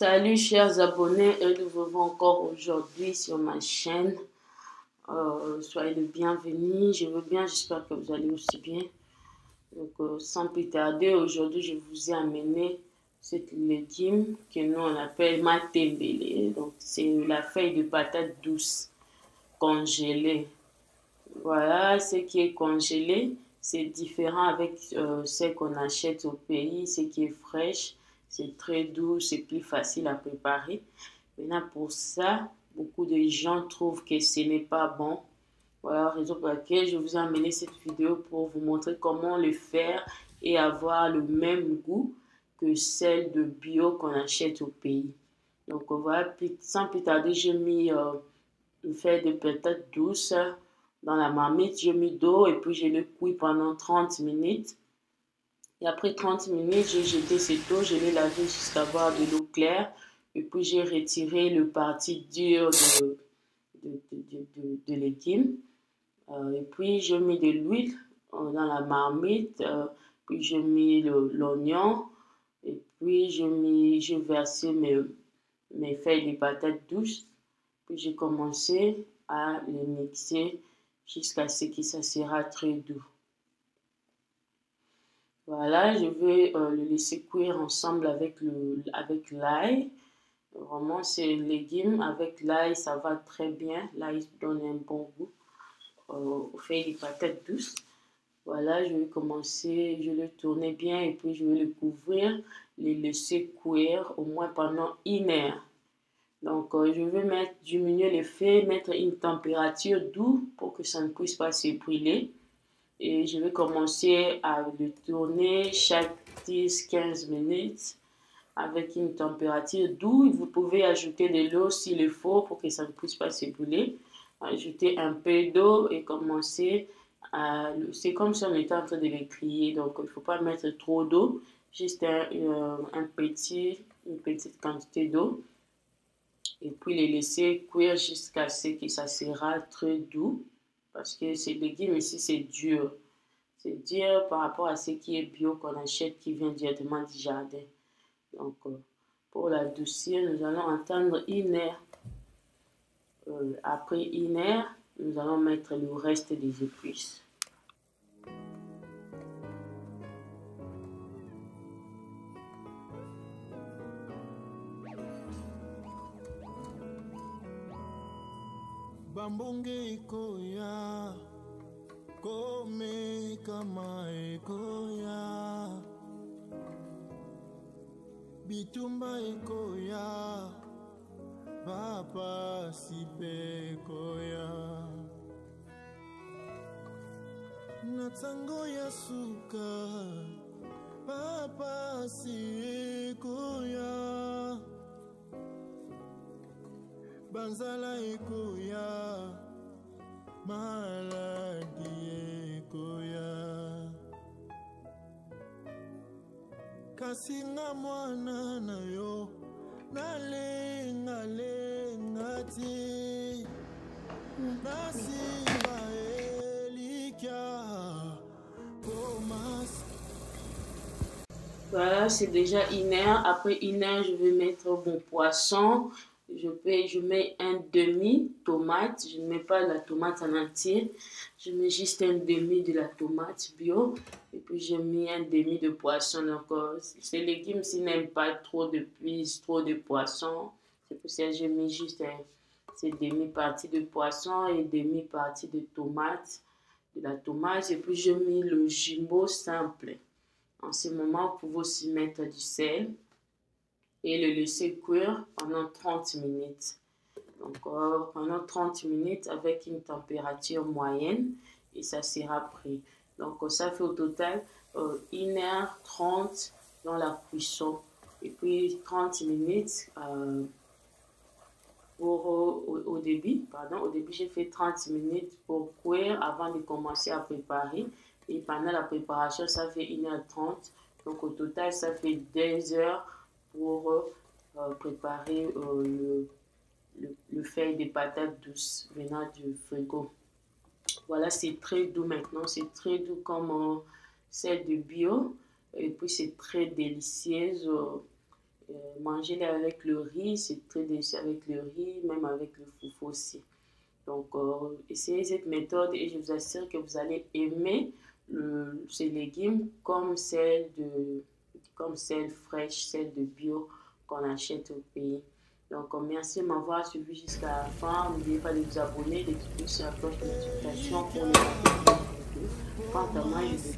Salut chers abonnés et nous revoilà encore aujourd'hui sur ma chaîne. Soyez les bienvenus, je veux bien, j'espère que vous allez aussi bien. Donc sans plus tarder, aujourd'hui je vous ai amené cette légume que nous on appelle matembele. Donc c'est la feuille de patate douce congelée. Voilà, ce qui est congelé, c'est différent avec ce qu'on achète au pays, ce qui est fraîche. C'est très doux, c'est plus facile à préparer. Maintenant, pour ça, beaucoup de gens trouvent que ce n'est pas bon. Voilà la raison pour laquelle je vous ai amené cette vidéo pour vous montrer comment le faire et avoir le même goût que celle de bio qu'on achète au pays. Donc voilà, sans plus tarder, j'ai mis une feuille de patate douce dans la marmite. J'ai mis d'eau et puis je l'ai cuit pendant 30 minutes. Et après 30 minutes, j'ai jeté cette eau, je l'ai lavé jusqu'à avoir de l'eau claire. Et puis j'ai retiré le parti dur de légumes. Et puis j'ai mis de l'huile dans la marmite. Puis j'ai mis l'oignon. Et puis j'ai versé mes feuilles de patates douces. Puis j'ai commencé à les mixer jusqu'à ce que ça sera très doux. Voilà, je vais le laisser cuire ensemble avec l'ail. Vraiment, ces légumes avec l'ail, ça va très bien. L'ail donne un bon goût aux feuilles de patates douces. Voilà, je vais commencer, je vais le tourner bien et puis je vais le couvrir, le laisser cuire au moins pendant 1 heure. Donc, je vais diminuer le feu, mettre une température douce pour que ça ne puisse pas se brûler. Et je vais commencer à le tourner chaque 10-15 minutes avec une température douce. Vous pouvez ajouter de l'eau s'il le faut pour que ça ne puisse pas se brûler. Ajouter un peu d'eau et commencer à... C'est comme si on était en train de le griller. Donc, il ne faut pas mettre trop d'eau. Juste une petite quantité d'eau. Et puis les laisser cuire jusqu'à ce que ça sera très doux. Parce que ces légumes ici, c'est dur. C'est dur par rapport à ce qui est bio qu'on achète qui vient directement du jardin. Donc, pour l'adoucir, nous allons attendre 1 heure. Après 1 heure, nous allons mettre le reste des épices. Bambonge ekoya, kome kama ekoya, bitumba ekoya, papa sipe ekoya, natsango ya suka, papa si ekoya, banzala ekoya, maladi ekoya, kasi nga mwana na yo nalenga ti nasimba elikya komas. Voilà, c'est déjà 1 heure. Après 1 heure, je vais mettre mon poisson. Je mets un demi tomate. Je ne mets pas la tomate en entier. Je mets juste un demi de la tomate bio. Et puis, j'ai mis un demi de poisson. Donc, ces légumes, s'ils n'aiment pas trop de cuisse, trop de poisson, c'est pour ça que j'ai mis juste ces demi-parties de poisson et demi-partie de tomate, de la tomate. Et puis, j'ai mis le jumbo simple. En ce moment, vous pouvez aussi mettre du sel et le laisser cuire pendant 30 minutes. Donc, pendant 30 minutes avec une température moyenne et ça sera prêt. Donc, ça fait au total 1h30 dans la cuisson. Et puis, 30 minutes au début. Pardon, au début, j'ai fait 30 minutes pour cuire avant de commencer à préparer. Et pendant la préparation, ça fait 1h30. Donc, au total, ça fait 2 heures pour préparer le feuille de patates douces venant du frigo. Voilà, c'est très doux maintenant. C'est très doux comme celle de bio. Et puis, c'est très délicieuse. Mangez-les avec le riz, c'est très délicieux avec le riz, même avec le foufou aussi. Donc, essayez cette méthode et je vous assure que vous allez aimer ces légumes comme celle fraîche, celle de bio qu'on achète au pays. Donc, merci de m'avoir suivi jusqu'à la fin. N'oubliez pas de vous abonner, de cliquer sur la cloche de notification pour ne pas perdre de vidéos. Quant à moi, je vous